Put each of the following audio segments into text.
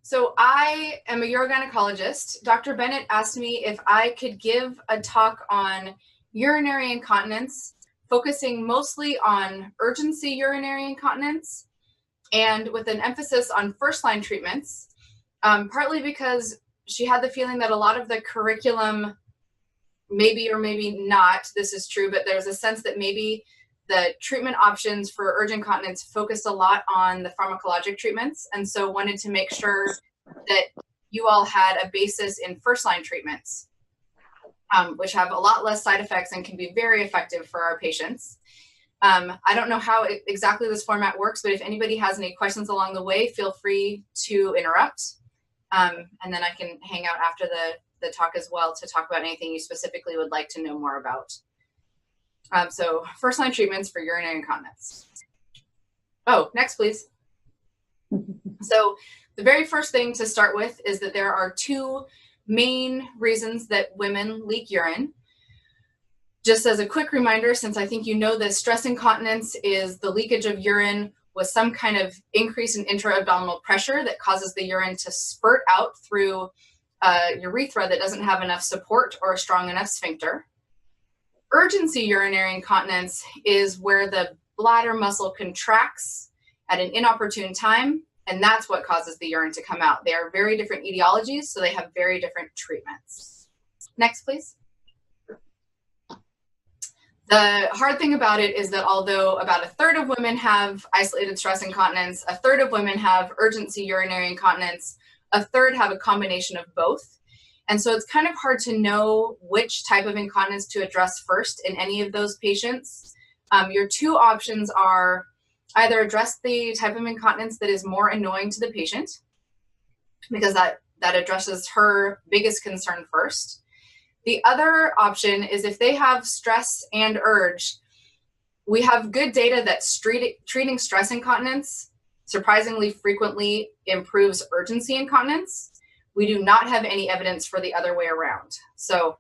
So I am a urogynecologist. Dr. Bennett asked me if I could give a talk on urinary incontinence, focusing mostly on urgency urinary incontinence and with an emphasis on first-line treatments, partly because she had the feeling that a lot of the curriculum, maybe or maybe not, this is true, but there's a sense that maybe the treatment options for urgent incontinence focused a lot on the pharmacologic treatments, and so wanted to make sure that you all had a basis in first-line treatments, which have a lot less side effects and can be very effective for our patients. I don't know how exactly this format works, but if anybody has any questions along the way, feel free to interrupt, and then I can hang out after the talk as well to talk about anything you specifically would like to know more about. So first-line treatments for urinary incontinence. Oh, next, please. So the very first thing to start with is that there are two main reasons that women leak urine. Just as a quick reminder, since I think you know this, stress incontinence is the leakage of urine with some kind of increase in intra-abdominal pressure that causes the urine to spurt out through a urethra that doesn't have enough support or a strong enough sphincter. Urgency urinary incontinence is where the bladder muscle contracts at an inopportune time, and that's what causes the urine to come out. They are very different etiologies, so they have very different treatments. Next, please. The hard thing about it is that although about a third of women have isolated stress incontinence, a third of women have urgency urinary incontinence, a third have a combination of both. And so it's kind of hard to know which type of incontinence to address first in any of those patients. Your two options are either address the type of incontinence that is more annoying to the patient, because that addresses her biggest concern first. The other option is if they have stress and urge, we have good data that treating stress incontinence surprisingly frequently improves urgency incontinence. We do not have any evidence for the other way around. So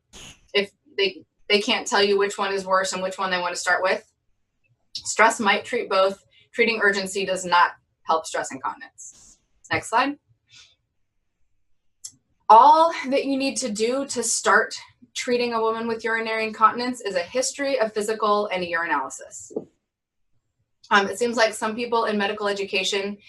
if they can't tell you which one is worse and which one they want to start with, stress might treat both. Treating urgency does not help stress incontinence. Next slide. All that you need to do to start treating a woman with urinary incontinence is a history, a physical, and a urinalysis. It seems like some people in medical education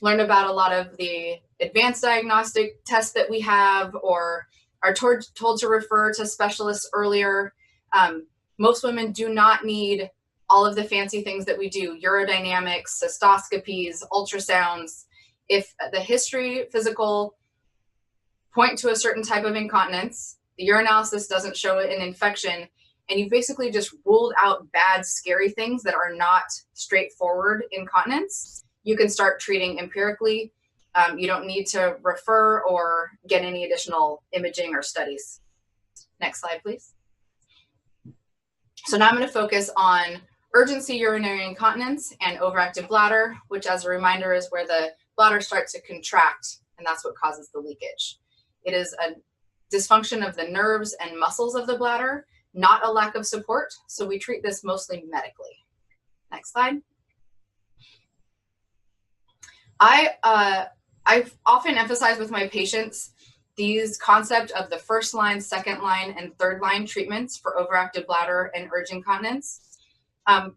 learn about a lot of the advanced diagnostic tests that we have, or are told to refer to specialists earlier. Most women do not need all of the fancy things that we do, urodynamics, cystoscopies, ultrasounds. If the history, physical, point to a certain type of incontinence, the urinalysis doesn't show an infection, and you basically just ruled out bad, scary things that are not straightforward incontinence, you can start treating empirically. You don't need to refer or get any additional imaging or studies. Next slide, please. So now I'm going to focus on urgency urinary incontinence and overactive bladder, which, as a reminder, is where the bladder starts to contract, and that's what causes the leakage. It is a dysfunction of the nerves and muscles of the bladder, not a lack of support, so we treat this mostly medically. Next slide. I've often emphasized with my patients these concept of the first line, second line, and third line treatments for overactive bladder and urge incontinence,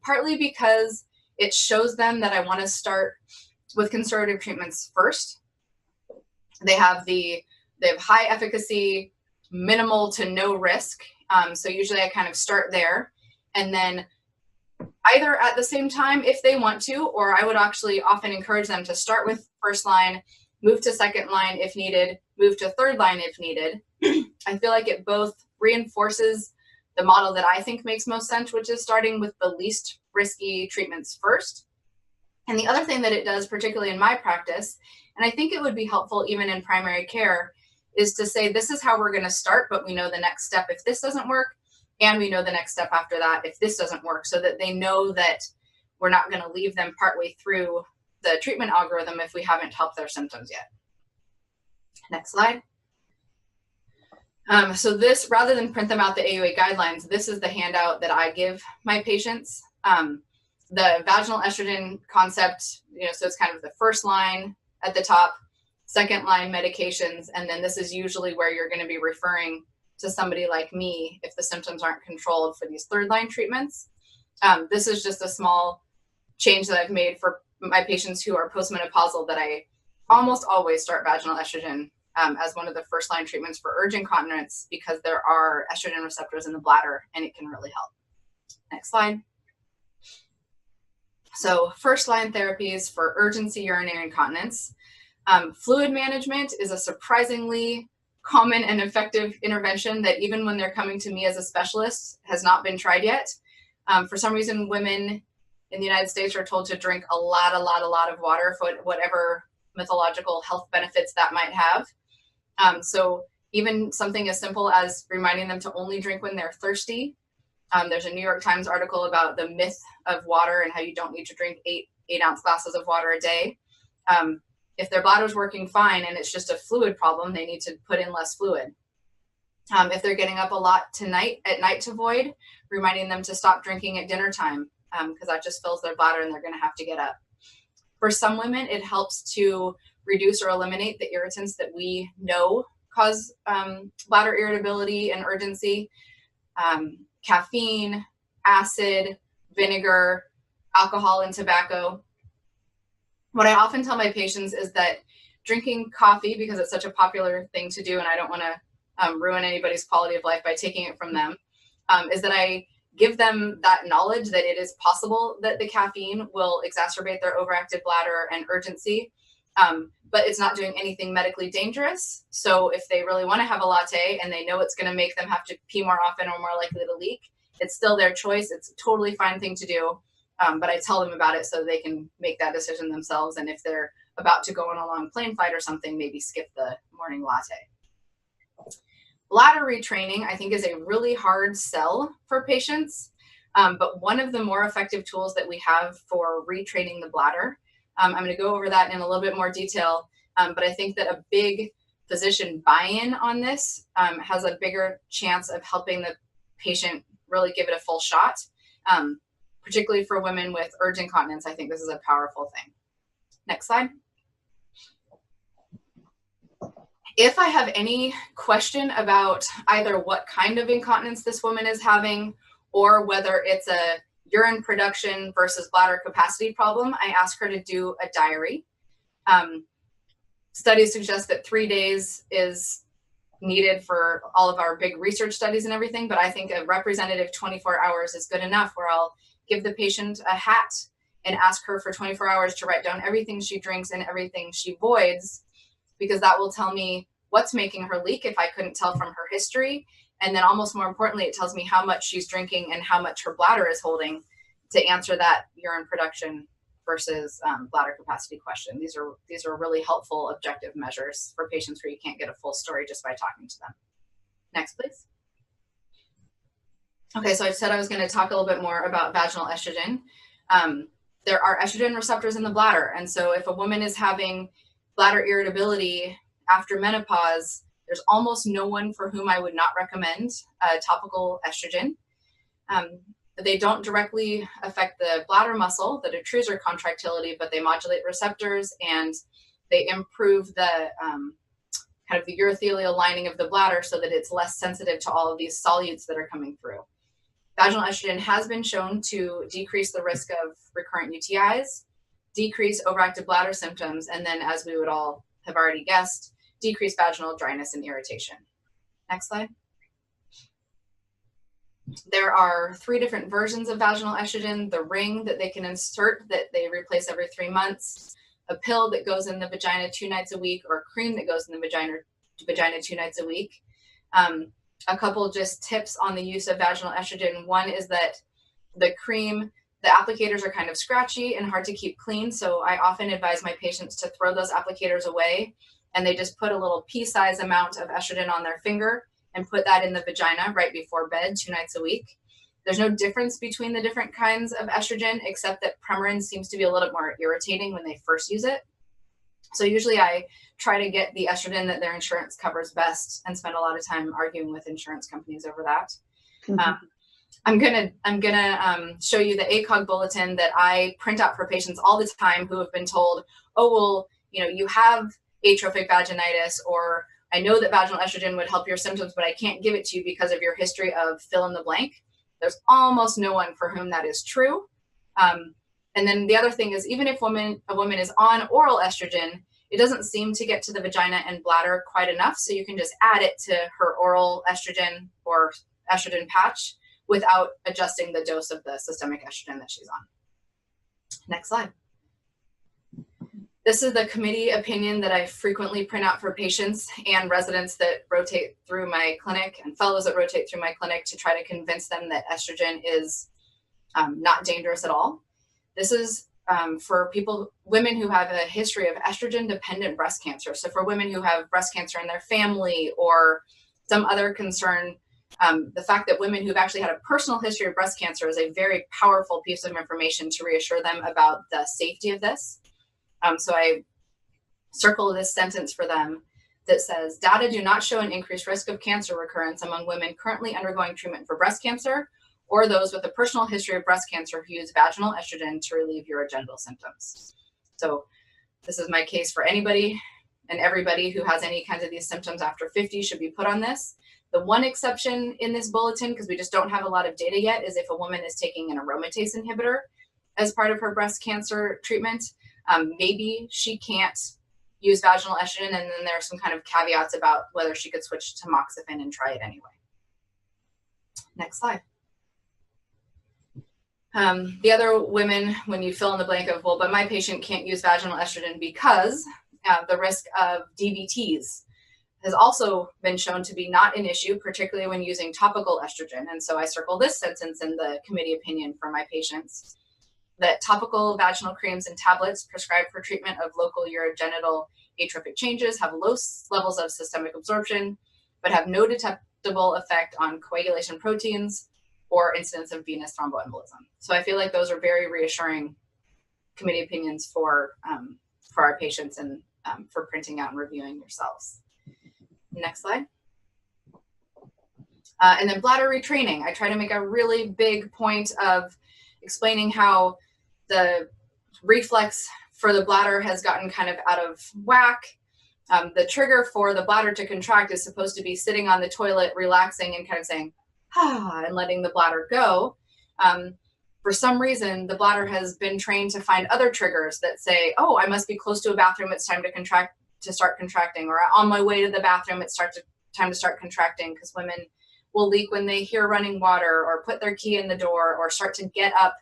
partly because it shows them that I want to start with conservative treatments first. They have high efficacy, minimal to no risk. So usually I kind of start there, and then either at the same time if they want to, or I would actually often encourage them to start with first line, move to second line if needed, move to third line if needed. I feel like it both reinforces the model that I think makes most sense, which is starting with the least risky treatments first. And the other thing that it does, particularly in my practice, and I think it would be helpful even in primary care, is to say this is how we're going to start, but we know the next step if this doesn't work, and we know the next step after that if this doesn't work, so that they know that we're not going to leave them partway through the treatment algorithm if we haven't helped their symptoms yet. Next slide. So this, rather than print them out the AUA guidelines, this is the handout that I give my patients. The vaginal estrogen concept, so it's kind of the first line at the top. second-line medications, and then this is usually where you're going to be referring to somebody like me if the symptoms aren't controlled for these third-line treatments. This is just a small change that I've made for my patients who are postmenopausal, that I almost always start vaginal estrogen as one of the first-line treatments for urge incontinence, because there are estrogen receptors in the bladder and it can really help. Next slide. So first-line therapies for urgency urinary incontinence. Fluid management is a surprisingly common and effective intervention that, even when they're coming to me as a specialist, has not been tried yet. For some reason, women in the United States are told to drink a lot of water for whatever mythological health benefits that might have. So even something as simple as reminding them to only drink when they're thirsty. There's a New York Times article about the myth of water and how you don't need to drink 8-ounce glasses of water a day. If their bladder's working fine and it's just a fluid problem, they need to put in less fluid. If they're getting up a lot at night to void, reminding them to stop drinking at dinner time, because that just fills their bladder and they're going to have to get up. For some women, it helps to reduce or eliminate the irritants that we know cause bladder irritability and urgency. Caffeine, acid, vinegar, alcohol, and tobacco. What I often tell my patients is that drinking coffee, because it's such a popular thing to do, and I don't want to ruin anybody's quality of life by taking it from them, is that I give them that knowledge that it is possible that the caffeine will exacerbate their overactive bladder and urgency, but it's not doing anything medically dangerous. So if they really want to have a latte and they know it's going to make them have to pee more often or more likely to leak, it's still their choice. It's a totally fine thing to do. But I tell them about it so they can make that decision themselves. And if they're about to go on a long plane flight or something, maybe skip the morning latte. Bladder retraining, I think, is a really hard sell for patients. But one of the more effective tools that we have for retraining the bladder, I'm going to go over that in a little bit more detail. But I think that a big physician buy-in on this has a bigger chance of helping the patient really give it a full shot. Particularly for women with urge incontinence, I think this is a powerful thing. Next slide. If I have any question about either what kind of incontinence this woman is having, or whether it's a urine production versus bladder capacity problem, I ask her to do a diary. Studies suggest that 3 days is needed for all of our big research studies and everything, but I think a representative 24 hours is good enough, where I'll give the patient a hat and ask her for 24 hours to write down everything she drinks and everything she voids, because that will tell me what's making her leak if I couldn't tell from her history. And then almost more importantly, it tells me how much she's drinking and how much her bladder is holding to answer that urine production versus bladder capacity question. These are really helpful objective measures for patients where you can't get a full story just by talking to them. Next, please. Okay, so I said I was going to talk a little bit more about vaginal estrogen. There are estrogen receptors in the bladder. And so if a woman is having bladder irritability after menopause, there's almost no one for whom I would not recommend topical estrogen. They don't directly affect the bladder muscle, the detrusor contractility, but they modulate receptors and they improve the kind of the urothelial lining of the bladder so that it's less sensitive to all of these solutes that are coming through. Vaginal estrogen has been shown to decrease the risk of recurrent UTIs, decrease overactive bladder symptoms, and then, as we would all have already guessed, decrease vaginal dryness and irritation. Next slide. There are 3 different versions of vaginal estrogen: the ring that they can insert that they replace every 3 months, a pill that goes in the vagina 2 nights a week, or a cream that goes in the vagina 2 nights a week. A couple just tips on the use of vaginal estrogen. One is that the cream, the applicators are kind of scratchy and hard to keep clean. So I often advise my patients to throw those applicators away, and they just put a little pea-sized amount of estrogen on their finger and put that in the vagina right before bed 2 nights a week. There's no difference between the different kinds of estrogen, except that Premarin seems to be a little bit more irritating when they first use it. So usually I try to get the estrogen that their insurance covers best and spend a lot of time arguing with insurance companies over that. Mm-hmm. I'm gonna show you the ACOG bulletin that I print out for patients all the time who have been told, oh, well, you know, you have atrophic vaginitis, or I know that vaginal estrogen would help your symptoms, but I can't give it to you because of your history of fill in the blank. There's almost no one for whom that is true. And then the other thing is, even if a woman is on oral estrogen, it doesn't seem to get to the vagina and bladder quite enough. So you can just add it to her oral estrogen or estrogen patch without adjusting the dose of the systemic estrogen that she's on. Next slide. This is the committee opinion that I frequently print out for patients and residents that rotate through my clinic and fellows that rotate through my clinic to try to convince them that estrogen is not dangerous at all. This is for women who have a history of estrogen-dependent breast cancer. So for women who have breast cancer in their family or some other concern, the fact that women who've actually had a personal history of breast cancer is a very powerful piece of information to reassure them about the safety of this. So I circle this sentence for them that says, data do not show an increased risk of cancer recurrence among women currently undergoing treatment for breast cancer or those with a personal history of breast cancer who use vaginal estrogen to relieve urogenital symptoms. So this is my case for anybody and everybody who has any kinds of these symptoms after 50 should be put on this. The one exception in this bulletin, because we just don't have a lot of data yet, is if a woman is taking an aromatase inhibitor as part of her breast cancer treatment. Maybe she can't use vaginal estrogen, and then there are some kind of caveats about whether she could switch to tamoxifen and try it anyway. Next slide. The other women, when you fill in the blank of, well, but my patient can't use vaginal estrogen because the risk of DVTs has also been shown to be not an issue, particularly when using topical estrogen. And so I circle this sentence in the committee opinion for my patients, that topical vaginal creams and tablets prescribed for treatment of local urogenital atrophic changes have low levels of systemic absorption, but have no detectable effect on coagulation proteins or incidence of venous thromboembolism. So I feel like those are very reassuring committee opinions for our patients and for printing out and reviewing yourselves. Next slide. And then bladder retraining. I try to make a really big point of explaining how the reflex for the bladder has gotten kind of out of whack. The trigger for the bladder to contract is supposed to be sitting on the toilet, relaxing and kind of saying, ah, and letting the bladder go. For some reason, the bladder has been trained to find other triggers that say, oh, I must be close to a bathroom, it's time to start contracting, or on my way to the bathroom, it's time to start contracting, because women will leak when they hear running water or put their key in the door or start to get up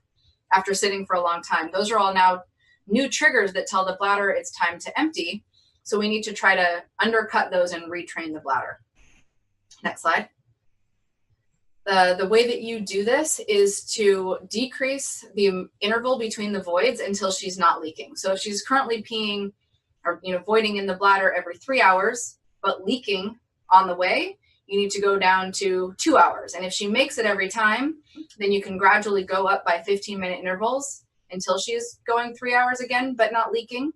after sitting for a long time. Those are all now new triggers that tell the bladder it's time to empty. So we need to try to undercut those and retrain the bladder. Next slide. The way that you do this is to decrease the interval between the voids until she's not leaking. So if she's currently peeing or voiding in the bladder every 3 hours, but leaking on the way, you need to go down to 2 hours. And if she makes it every time, then you can gradually go up by 15-minute intervals until she's going 3 hours again, but not leaking.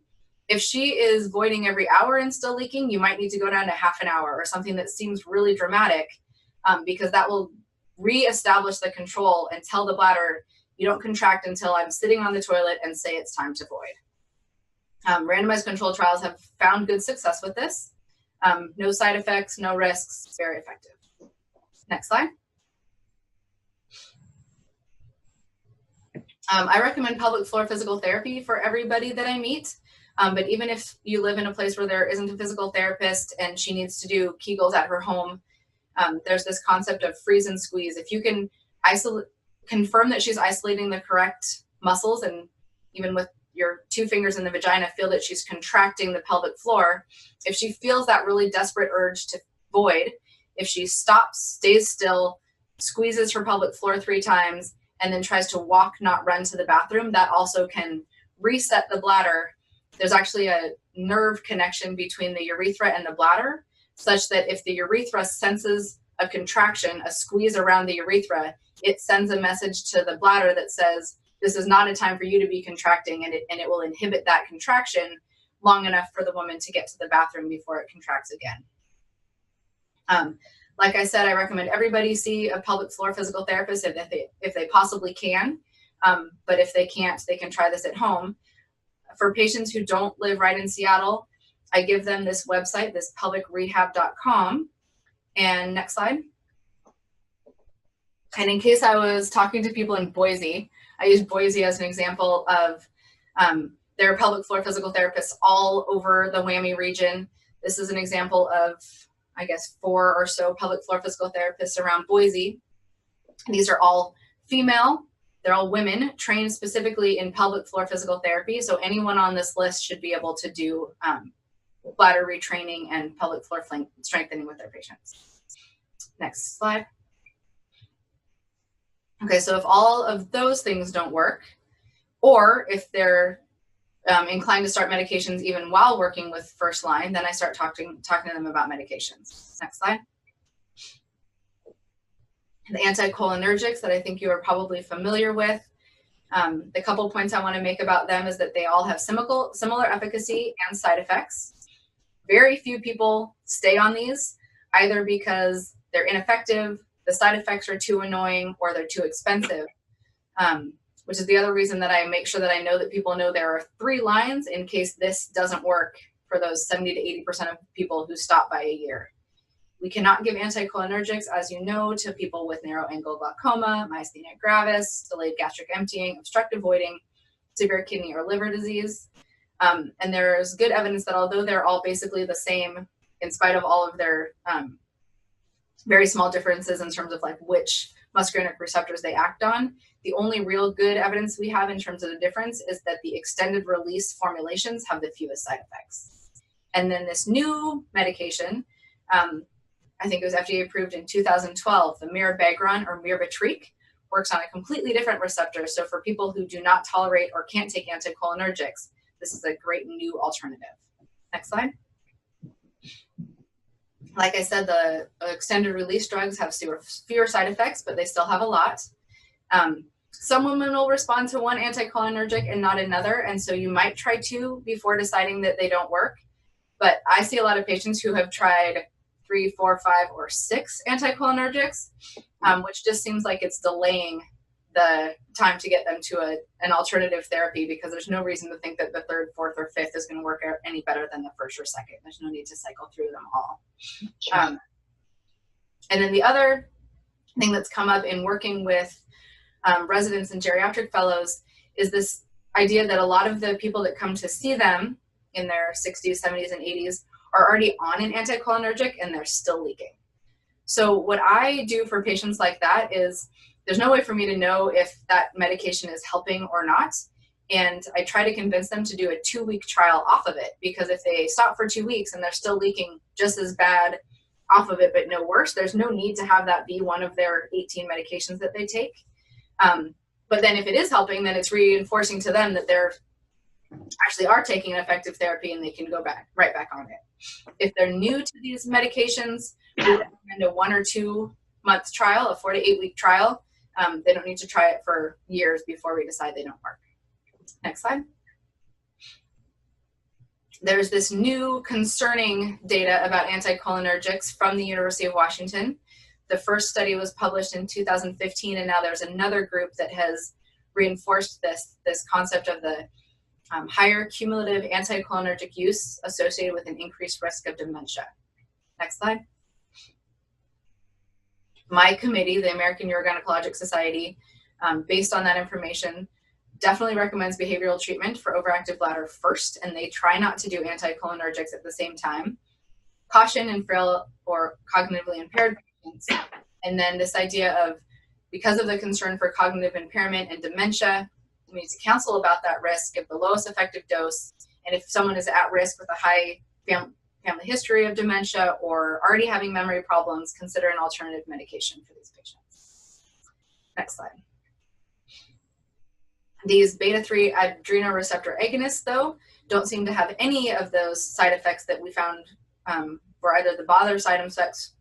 If she is voiding every hour and still leaking, you might need to go down to half an hour or something that seems really dramatic, because that will reestablish the control and tell the bladder, you don't contract until I'm sitting on the toilet and say it's time to void. Randomized controlled trials have found good success with this. No side effects, no risks, very effective. Next slide. I recommend pelvic floor physical therapy for everybody that I meet. But even if you live in a place where there isn't a physical therapist and she needs to do Kegels at her home, there's this concept of freeze and squeeze. If you can confirm that she's isolating the correct muscles, and even with your 2 fingers in the vagina, feel that she's contracting the pelvic floor. If she feels that really desperate urge to void, if she stops, stays still, squeezes her pelvic floor 3 times, and then tries to walk, not run to the bathroom, that also can reset the bladder. There's actually a nerve connection between the urethra and the bladder, such that if the urethra senses a contraction, a squeeze around the urethra, it sends a message to the bladder that says, this is not a time for you to be contracting, and it will inhibit that contraction long enough for the woman to get to the bathroom before it contracts again. Like I said, I recommend everybody see a pelvic floor physical therapist if they possibly can, but if they can't, they can try this at home. For patients who don't live right in Seattle, I give them this website, this pelvicrehab.com. And next slide. And in case I was talking to people in Boise, I use Boise as an example of there are pelvic floor physical therapists all over the WWAMI region. This is an example of, I guess, 4 or so pelvic floor physical therapists around Boise. These are all female. They're all women trained specifically in pelvic floor physical therapy. So anyone on this list should be able to do bladder retraining and pelvic floor strengthening with their patients. Next slide. Okay, so if all of those things don't work, or if they're inclined to start medications even while working with first line, then I start talking to them about medications. Next slide. The anticholinergics that I think you are probably familiar with. The couple points I want to make about them is that they all have similar efficacy and side effects. Very few people stay on these, either because they're ineffective, the side effects are too annoying, or they're too expensive, which is the other reason that I make sure that I know that people know there are 3 lines in case this doesn't work for those 70 to 80% of people who stop by a year. We cannot give anticholinergics, as you know, to people with narrow angle glaucoma, myasthenia gravis, delayed gastric emptying, obstructive voiding, severe kidney or liver disease. And there's good evidence that although they're all basically the same, in spite of all of their very small differences in terms of like which muscarinic receptors they act on, the only real good evidence we have in terms of the difference is that the extended release formulations have the fewest side effects. And then this new medication, I think it was FDA approved in 2012, the mirabegron or mirabegron, works on a completely different receptor. So for people who do not tolerate or can't take anticholinergics, this is a great new alternative. Next slide. Like I said, the extended release drugs have fewer side effects, but they still have a lot. Some women will respond to one anticholinergic and not another, and so you might try 2 before deciding that they don't work. But I see a lot of patients who have tried 3, 4, 5, or 6 anticholinergics, which just seems like it's delaying the time to get them to an alternative therapy, because there's no reason to think that the 3rd, 4th, or 5th is going to work out any better than the 1st or 2nd. There's no need to cycle through them all. And then the other thing that's come up in working with residents and geriatric fellows is this idea that a lot of the people that come to see them in their 60s, 70s, and 80s are already on an anticholinergic and they're still leaking. So what I do for patients like that is there's no way for me to know if that medication is helping or not. And I try to convince them to do a 2-week trial off of it, because if they stop for 2 weeks and they're still leaking just as bad off of it, but no worse, there's no need to have that be one of their 18 medications that they take. But then if it is helping, then it's reinforcing to them that they're actually are taking an effective therapy and they can go right back on it. If they're new to these medications, we recommend a 1 or 2 month trial, a 4 to 8 week trial. They don't need to try it for years before we decide they don't work. Next slide. There's this new concerning data about anticholinergics from the University of Washington. The first study was published in 2015, and now there's another group that has reinforced this concept of the higher cumulative anticholinergic use associated with an increased risk of dementia. Next slide. My committee, the American Urogynecologic Society, based on that information, definitely recommends behavioral treatment for overactive bladder first, and they try not to do anticholinergics at the same time. Caution in frail or cognitively impaired patients. And then this idea of, because of the concern for cognitive impairment and dementia, we need to counsel about that risk, give the lowest effective dose, and if someone is at risk with a high family history of dementia or already having memory problems, consider an alternative medication for these patients. Next slide. These beta-3 adrenoreceptor agonists, though, don't seem to have any of those side effects that we found for either the bother side effects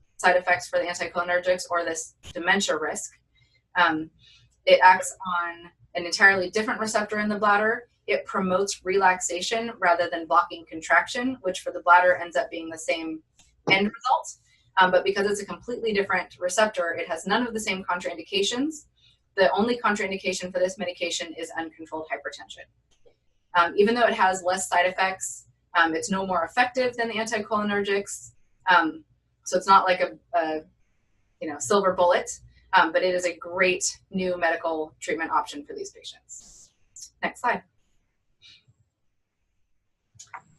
for the anticholinergics or this dementia risk. It acts on an entirely different receptor in the bladder. It promotes relaxation rather than blocking contraction, which for the bladder ends up being the same end result. But because it's a completely different receptor, it has none of the same contraindications. The only contraindication for this medication is uncontrolled hypertension. Even though it has less side effects, It's no more effective than the anticholinergics. So it's not like a silver bullet, but it is a great new medical treatment option for these patients. Next slide.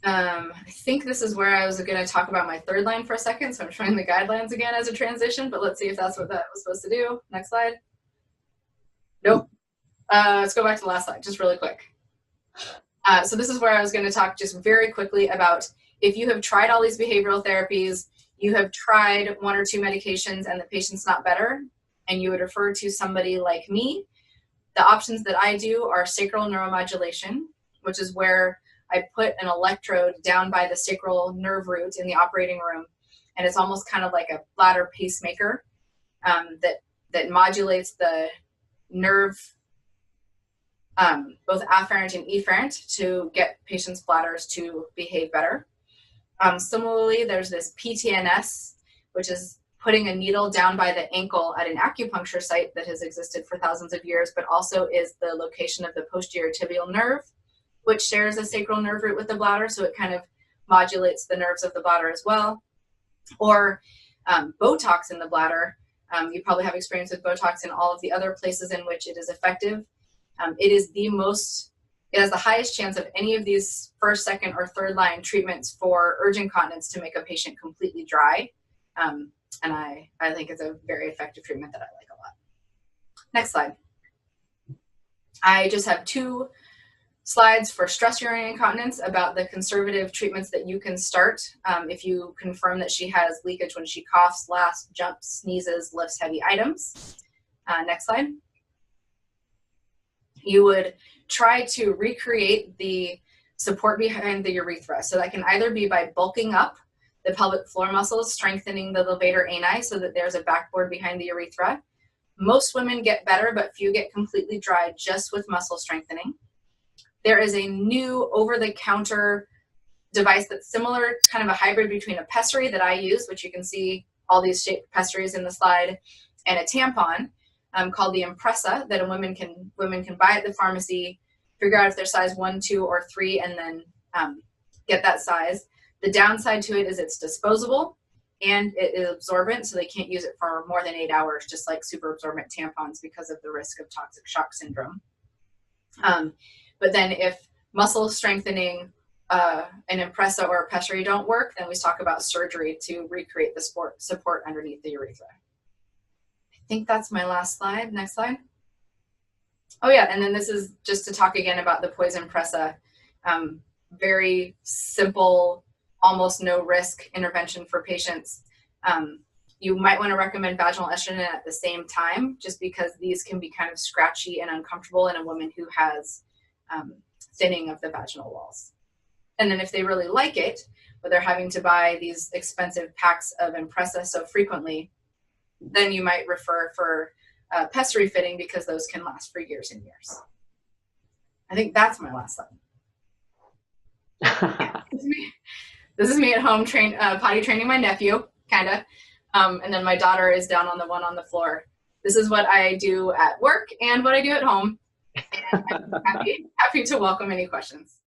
I think this is where I was going to talk about my third line for a second, so I'm showing the guidelines again as a transition, but let's see if that's what that was supposed to do. Next slide. Nope. Let's go back to the last slide, just really quick. So this is where I was going to talk just very quickly about if you have tried all these behavioral therapies, you have tried 1 or 2 medications and the patient's not better, and you would refer to somebody like me. The options that I do are sacral neuromodulation, which is where I put an electrode down by the sacral nerve root in the operating room, and it's almost kind of like a bladder pacemaker that modulates the nerve, both afferent and efferent, to get patients' bladders to behave better. Similarly, there's this PTNS, which is putting a needle down by the ankle at an acupuncture site that has existed for thousands of years, but also is the location of the posterior tibial nerve, which shares a sacral nerve root with the bladder, so it kind of modulates the nerves of the bladder as well. Or Botox in the bladder. You probably have experience with Botox in all of the other places in which it is effective. It has the highest chance of any of these first, second, or third line treatments for urgent incontinence to make a patient completely dry. And I think it's a very effective treatment that I like a lot. Next slide. I just have 2 slides for stress urinary incontinence about the conservative treatments that you can start if you confirm that she has leakage when she coughs, laughs, jumps, sneezes, lifts heavy items. Next slide. You would try to recreate the support behind the urethra. So that can either be by bulking up the pelvic floor muscles, strengthening the levator ani so that there's a backboard behind the urethra. Most women get better, but few get completely dry just with muscle strengthening. There is a new over-the-counter device that's similar, kind of a hybrid between a pessary that I use, which you can see all these shaped pessaries in the slide, and a tampon called the Impressa that women can buy at the pharmacy, figure out if they're size 1, 2, or 3, and then get that size. The downside to it is it's disposable and it is absorbent, so they can't use it for more than 8 hours, just like super absorbent tampons because of the risk of toxic shock syndrome. But then if muscle strengthening, an Impressa or a pessary don't work, then we talk about surgery to recreate the support underneath the urethra. I think that's my last slide. Next slide. Oh yeah, and then this is just to talk again about the Poise Impressa. Very simple, almost no risk intervention for patients. You might want to recommend vaginal estrogen at the same time, just because these can be kind of scratchy and uncomfortable in a woman who has thinning of the vaginal walls. And then if they really like it, but they're having to buy these expensive packs of Impressa so frequently, then you might refer for pessary fitting, because those can last for years and years. I think that's my last slide. Yeah, this is me at home potty training my nephew, kind of. And then my daughter is down on the one on the floor. This is what I do at work and what I do at home. And I'm happy to welcome any questions.